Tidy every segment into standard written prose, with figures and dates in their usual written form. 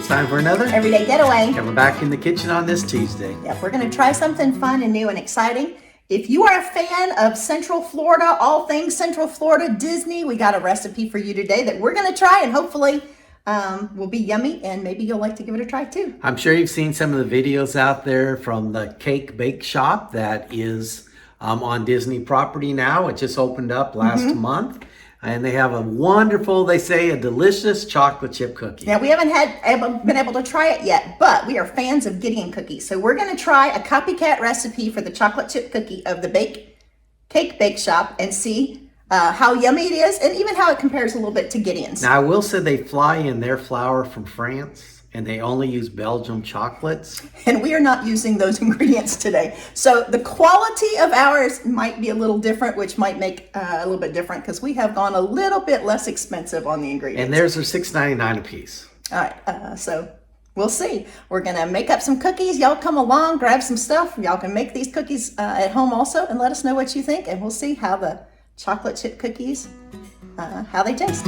It's time for another Everyday Getaway. And we're back in the kitchen on this Tuesday. Yep, we're going to try something fun and new and exciting. If you are a fan of Central Florida, all things Central Florida, Disney, we got a recipe for you today that we're going to try and hopefully will be yummy, and maybe you'll like to give it a try too. I'm sure you've seen some of the videos out there from the cake bake shop that is on Disney property now. It just opened up last month. And they have a wonderful, they say, a delicious chocolate chip cookie. Now, we haven't been able to try it yet, but we are fans of Gideon cookies. So we're going to try a copycat recipe for the chocolate chip cookie of the cake bake shop and see how yummy it is and even how it compares a little bit to Gideon's. Now, I will say they fly in their flour from France, and they only use Belgium chocolates. And we are not using those ingredients today. So the quality of ours might be a little different, which might make a little bit different because we have gone a little bit less expensive on the ingredients. And theirs are $6.99 a piece. All right, so we'll see. We're gonna make up some cookies. Y'all come along, grab some stuff. Y'all can make these cookies at home also and let us know what you think, and we'll see how the chocolate chip cookies, how they taste.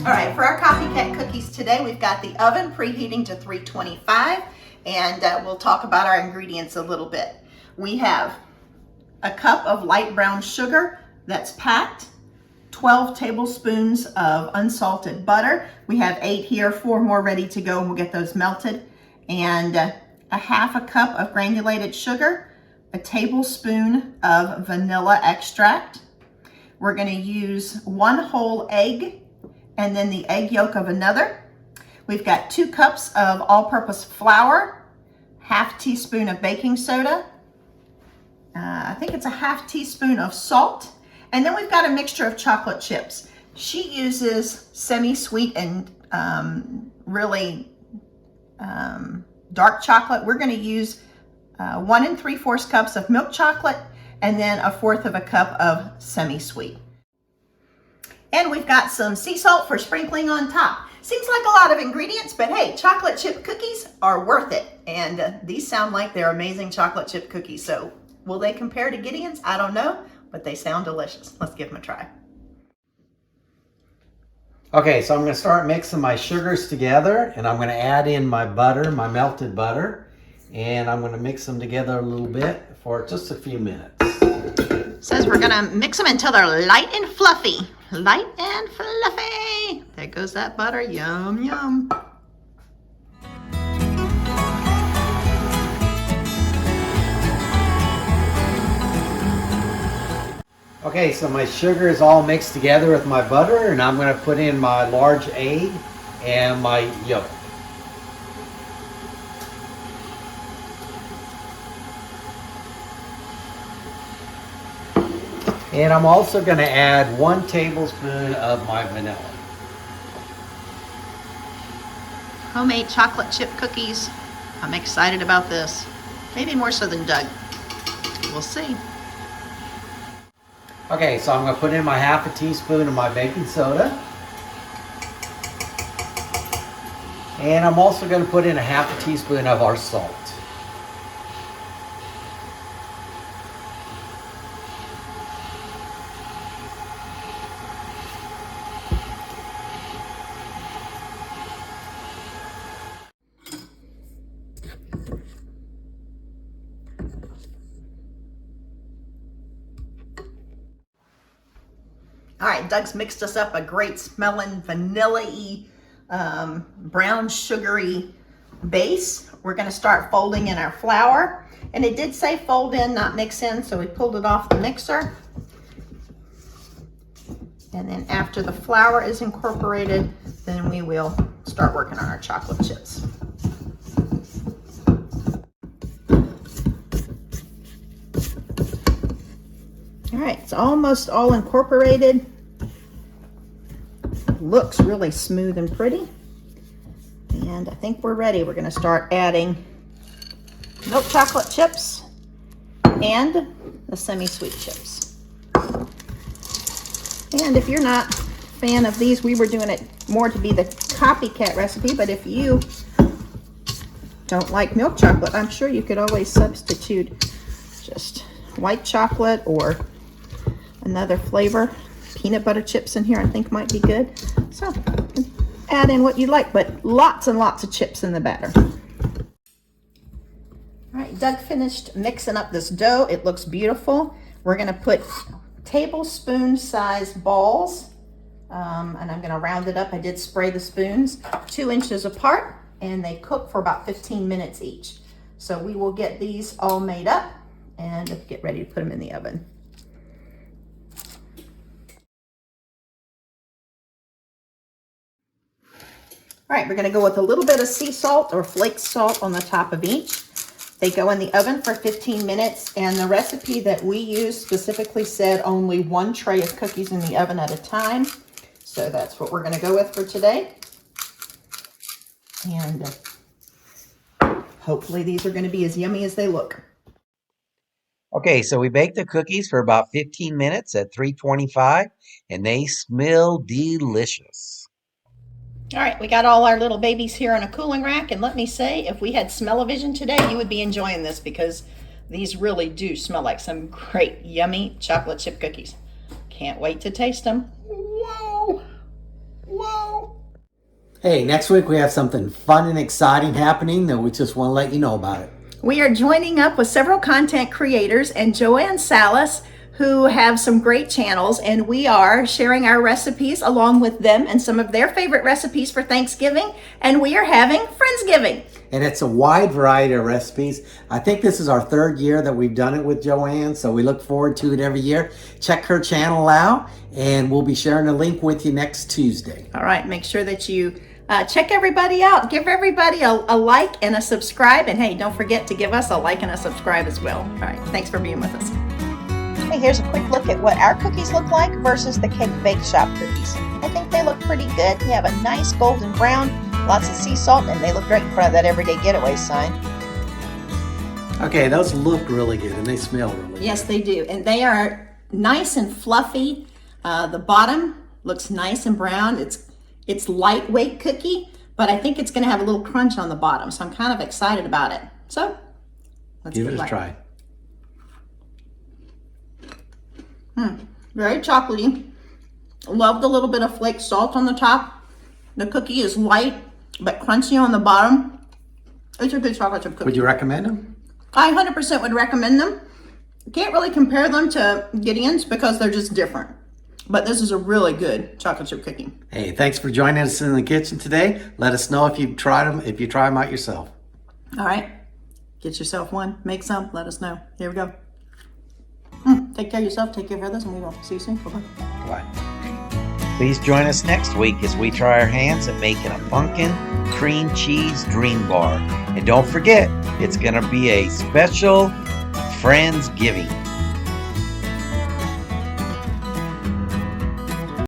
All right, for our copycat cookies today, we've got the oven preheating to 325, and we'll talk about our ingredients a little bit. We have a cup of light brown sugar that's packed, 12 tablespoons of unsalted butter. We have 8 here, 4 more ready to go, and we'll get those melted. And a half a cup of granulated sugar, a tablespoon of vanilla extract. We're gonna use 1 whole egg, and then the egg yolk of another. We've got 2 cups of all-purpose flour, half teaspoon of baking soda. I think it's a half teaspoon of salt. And then we've got a mixture of chocolate chips. She uses semi-sweet and really dark chocolate. We're gonna use 1 3/4 cups of milk chocolate and then 1/4 cup of semi-sweet. And we've got some sea salt for sprinkling on top. Seems like a lot of ingredients, but hey, chocolate chip cookies are worth it. And these sound like they're amazing chocolate chip cookies. So will they compare to Gideon's? I don't know, but they sound delicious. Let's give them a try. Okay, so I'm gonna start mixing my sugars together, and I'm gonna add in my butter, my melted butter, and I'm gonna mix them together a little bit for just a few minutes. Says we're gonna mix them until they're light and fluffy. Light and fluffy. There goes that butter. Yum, yum. Okay, so my sugar is all mixed together with my butter, and I'm gonna put in my large egg and my yolk. And I'm also going to add 1 tablespoon of my vanilla. Homemade chocolate chip cookies. I'm excited about this. Maybe more so than Doug. We'll see. Okay, so I'm going to put in my half a teaspoon of my baking soda. And I'm also going to put in a half a teaspoon of our salt. All right, Doug's mixed us up a great smelling vanilla-y, brown sugary base. We're gonna start folding in our flour. And it did say fold in, not mix in, so we pulled it off the mixer. And then after the flour is incorporated, then we will start working on our chocolate chips. All right, it's almost all incorporated. Looks really smooth and pretty. And I think we're ready. We're gonna start adding milk chocolate chips and the semi-sweet chips. And if you're not a fan of these, we were doing it more to be the copycat recipe, but if you don't like milk chocolate, I'm sure you could always substitute just white chocolate or another flavor. peanut butter chips in here I think might be good. So add in what you like, but lots and lots of chips in the batter. All right, Doug finished mixing up this dough. It looks beautiful. We're gonna put tablespoon size balls, and I'm gonna round it up. I did spray the spoons 2 inches apart, and they cook for about 15 minutes each. So we will get these all made up and get ready to put them in the oven. All right, we're gonna go with a little bit of sea salt or flake salt on the top of each. They go in the oven for 15 minutes, and the recipe that we use specifically said only 1 tray of cookies in the oven at a time. So that's what we're gonna go with for today. And hopefully these are gonna be as yummy as they look. Okay, so we baked the cookies for about 15 minutes at 325, and they smell delicious. All right, we got all our little babies here on a cooling rack, and let me say, if we had smell-o-vision today, you would be enjoying this because these really do smell like some great, yummy chocolate chip cookies. Can't wait to taste them. Whoa! Whoa! Hey, next week we have something fun and exciting happening that we just want to let you know about it. We are joining up with several content creators and Joanne Salas, who have some great channels, and we are sharing our recipes along with them and some of their favorite recipes for Thanksgiving, and we are having Friendsgiving. And it's a wide variety of recipes. I think this is our 3rd year that we've done it with Joanne, so we look forward to it every year. Check her channel out, and we'll be sharing a link with you next Tuesday. All right, make sure that you check everybody out. Give everybody a like and a subscribe, and hey, don't forget to give us a like and a subscribe as well. All right, thanks for being with us. Hey, here's a quick look at what our cookies look like versus the Cake Bake Shop cookies. I think they look pretty good. They have a nice golden brown, lots of sea salt, and they look great in front of that Everyday Getaways sign. Okay, those look really good, and they smell really good. Yes, they do, and they are nice and fluffy. The bottom looks nice and brown. It's lightweight cookie, but I think it's going to have a little crunch on the bottom, so I'm kind of excited about it. So, let's give it a try. Very chocolatey. Love the little bit of flake salt on the top. The cookie is light but crunchy on the bottom. It's a good chocolate chip cookie. Would you recommend them? I 100% would recommend them. Can't really compare them to Gideon's because they're just different. But this is a really good chocolate chip cookie. Hey, thanks for joining us in the kitchen today. Let us know if you've tried them, if you try them out yourself. All right. Get yourself one. Make some. Let us know. Here we go. Take care of yourself. Take care of others. And we will see you soon. Bye-bye. Bye. Please join us next week as we try our hands at making a pumpkin cream cheese dream bar. And don't forget, it's going to be a special Friendsgiving.